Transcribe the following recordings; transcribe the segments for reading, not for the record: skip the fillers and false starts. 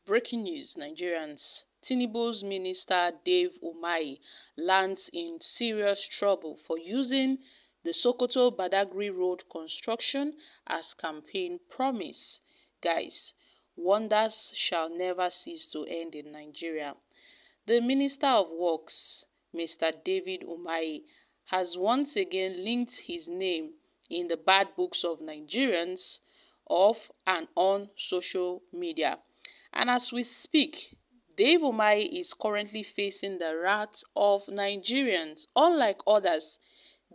Breaking news, Nigerians. Tinubu's minister Dave Umahi lands in serious trouble for using the Sokoto-Badagry road construction as campaign promise. Guys, wonders shall never cease to end in Nigeria. The Minister of Works, Mr. David Umahi, has once again linked his name in the bad books of Nigerians off and on social media. And as we speak, Dave Umahi is currently facing the wrath of Nigerians. Unlike others,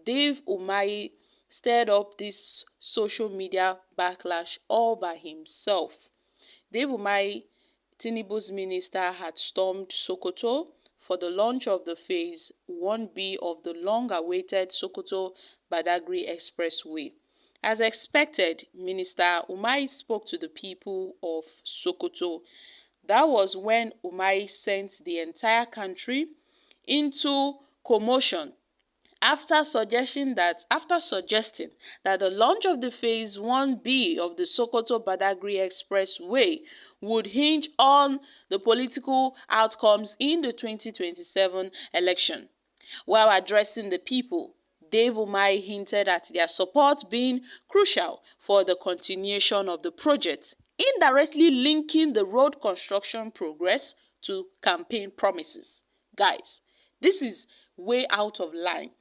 Dave Umahi stirred up this social media backlash all by himself. Dave Umahi, Tinubu's minister, had stormed Sokoto for the launch of the Phase 1B of the long-awaited Sokoto-Badagry Expressway. As expected, Minister Umahi spoke to the people of Sokoto. That was when Umahi sent the entire country into commotion after suggesting that the launch of the Phase 1B of the Sokoto-Badagry Expressway would hinge on the political outcomes in the 2027 election. While addressing the people, Dave Umahi hinted at their support being crucial for the continuation of the project, indirectly linking the road construction progress to campaign promises. Guys, this is way out of line.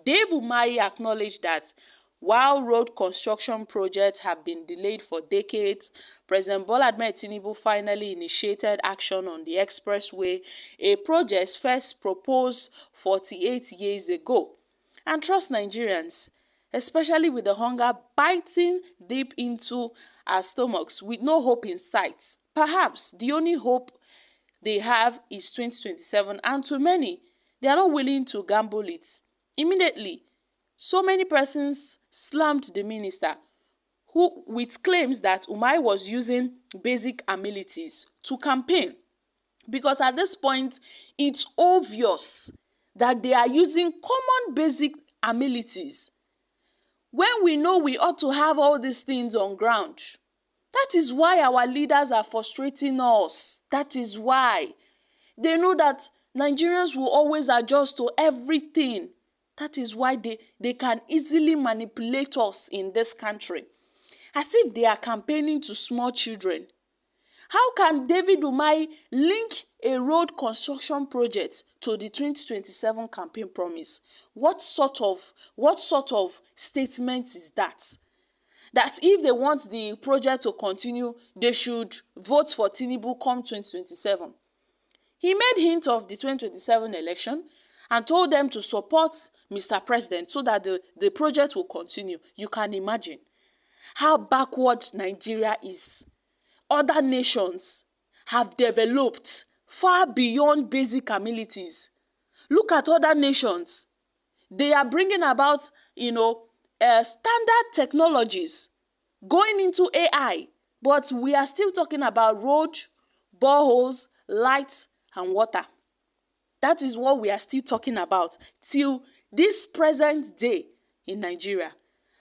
Dave Umahi acknowledged that while road construction projects have been delayed for decades, President Bola Ahmed Tinubu finally initiated action on the expressway, a project first proposed 48 years ago. And trust Nigerians, especially with the hunger biting deep into our stomachs with no hope in sight. Perhaps the only hope they have is 2027, and to many, they are not willing to gamble it. Immediately, so many persons slammed the minister, who with claims that Umahi was using basic amenities to campaign. Because at this point, it's obvious that they are using common basic amenities when we know we ought to have all these things on ground. That is why our leaders are frustrating us. That is why they know that Nigerians will always adjust to everything. That is why they can easily manipulate us in this country, as if they are campaigning to small children. How can David Umahi link a road construction project to the 2027 campaign promise? What sort of statement is that? That if they want the project to continue, they should vote for Tinubu come 2027. He made hint of the 2027 election and told them to support Mr. President so that the project will continue. You can imagine how backward Nigeria is. Other nations have developed far beyond basic amenities. Look at other nations. They are bringing about, standard technologies, going into AI, but we are still talking about road, boreholes, lights, and water. That is what we are still talking about till this present day in Nigeria.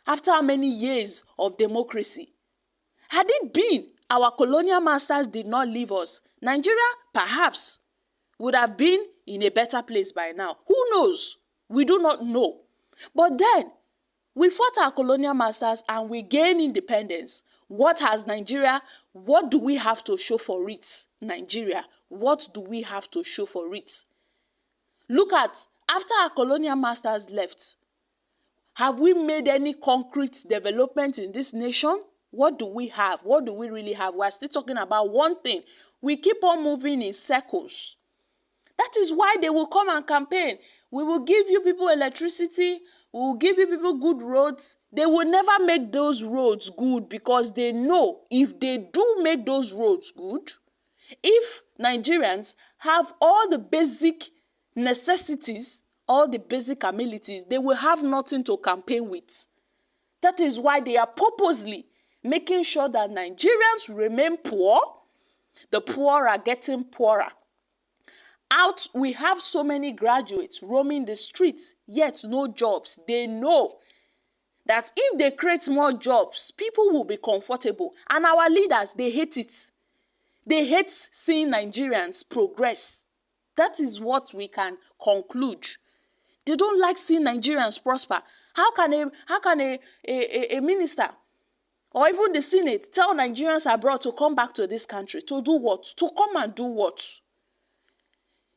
After how many years of democracy? Had it been our colonial masters did not leave us, Nigeria perhaps would have been in a better place by now. Who knows? We do not know. But then, we fought our colonial masters and we gained independence. What do we have to show for it, Nigeria? What do we have to show for it? Look at, after our colonial masters left, have we made any concrete development in this nation? What do we have? What do we really have? We are still talking about one thing. We keep on moving in circles. That is why they will come and campaign. We will give you people electricity. We will give you people good roads. They will never make those roads good because they know if they do make those roads good, if Nigerians have all the basic necessities, all the basic amenities, they will have nothing to campaign with. That is why they are purposely making sure that Nigerians remain poor. The poor are getting poorer. We have so many graduates roaming the streets, yet no jobs. They know that if they create more jobs, people will be comfortable. And our leaders, they hate it. They hate seeing Nigerians progress. That is what we can conclude. They don't like seeing Nigerians prosper. How can a minister or even the Senate tell Nigerians abroad to come back to this country? To do what? To come and do what?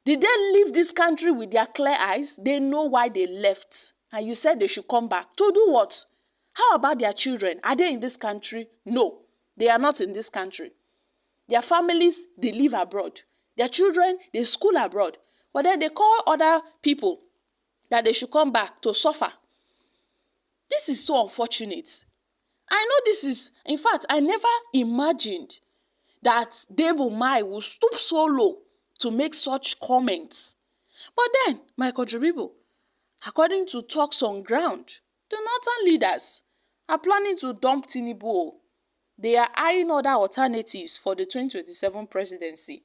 Did they leave this country with their clear eyes? They know why they left. And you said they should come back. To do what? How about their children? Are they in this country? No, they are not in this country. Their families, they live abroad. Their children, they school abroad. But then they call other people that they should come back to suffer. This is so unfortunate. I know this is, in fact, I never imagined that Dave Umahi would stoop so low to make such comments. But then, my country people, according to talks on ground, the northern leaders are planning to dump Tinubu. They are eyeing other alternatives for the 2027 presidency.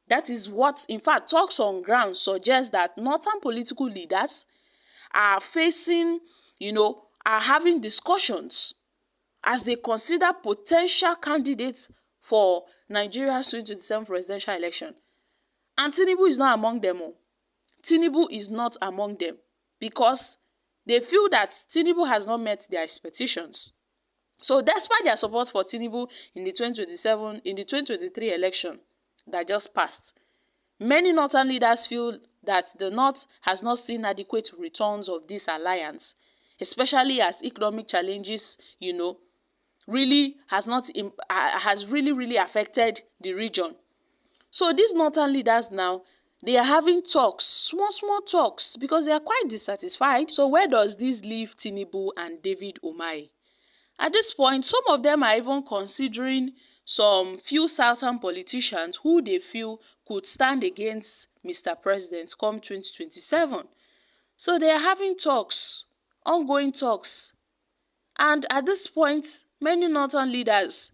That is what, in fact, talks on ground suggest that northern political leaders are facing, are having discussions as they consider potential candidates for Nigeria's 2027 presidential election. And Tinubu is not among them. Tinubu is not among them because they feel that Tinubu has not met their expectations. So despite their support for Tinubu in the 2023 election that just passed, many northern leaders feel that the North has not seen adequate returns of this alliance, especially as economic challenges, really has really affected the region. So these northern leaders now, they are having talks, small talks, because they are quite dissatisfied. So where does this leave Tinubu and David Umahi? At this point, some of them are even considering some few southern politicians who they feel could stand against Mr. President come 2027. So they are having talks, ongoing talks. And at this point, many northern leaders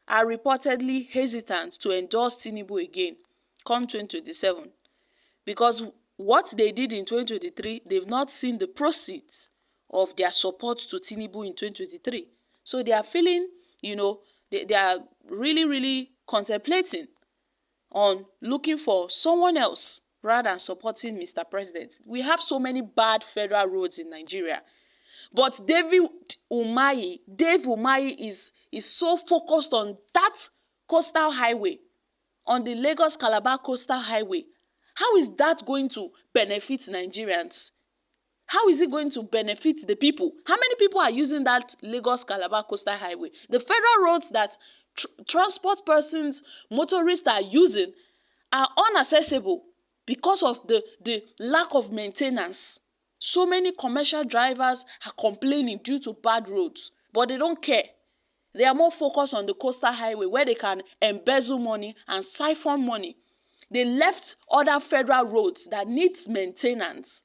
are reportedly hesitant to endorse Tinubu again come 2027. Because what they did in 2023, they've not seen the proceeds of their support to Tinubu in 2023. So they are feeling, they are really contemplating on looking for someone else rather than supporting Mr. President. We have so many bad federal roads in Nigeria. But Dave Umahi is so focused on that coastal highway, on the Lagos-Calabar coastal highway. How is that going to benefit Nigerians? How is it going to benefit the people? How many people are using that Lagos-Calabar coastal highway? The federal roads that transport persons, motorists are using are inaccessible because of the lack of maintenance. So many commercial drivers are complaining due to bad roads, but they don't care. They are more focused on the coastal highway where they can embezzle money and siphon money. They left other federal roads that needs maintenance.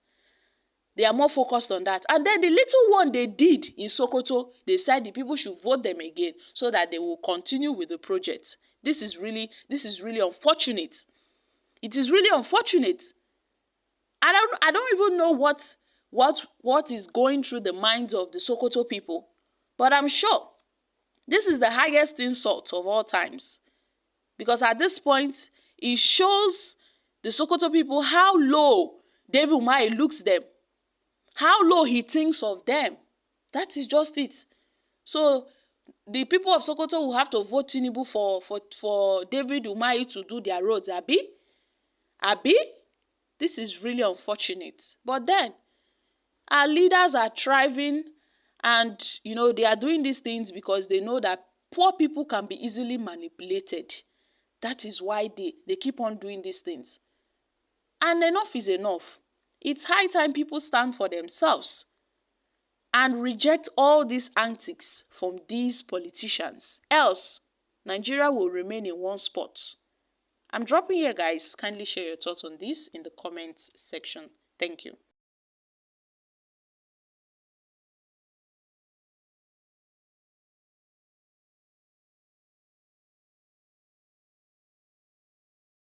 They are more focused on that. And then the little one they did in Sokoto, they said the people should vote them again so that they will continue with the project. This is really unfortunate. It is really unfortunate. I don't even know what is going through the minds of the Sokoto people, but I'm sure this is the highest insult of all times, because at this point it shows the Sokoto people how low David Umahi looks them, how low he thinks of them. That is just it. So the people of Sokoto will have to vote Tinubu for David Umahi to do their roads. Abi? This is really unfortunate. But then our leaders are thriving, and they are doing these things because they know that poor people can be easily manipulated. That is why they keep on doing these things. And enough is enough. It's high time people stand for themselves and reject all these antics from these politicians. Else, Nigeria will remain in one spot. I'm dropping here, guys. Kindly share your thoughts on this in the comments section. Thank you.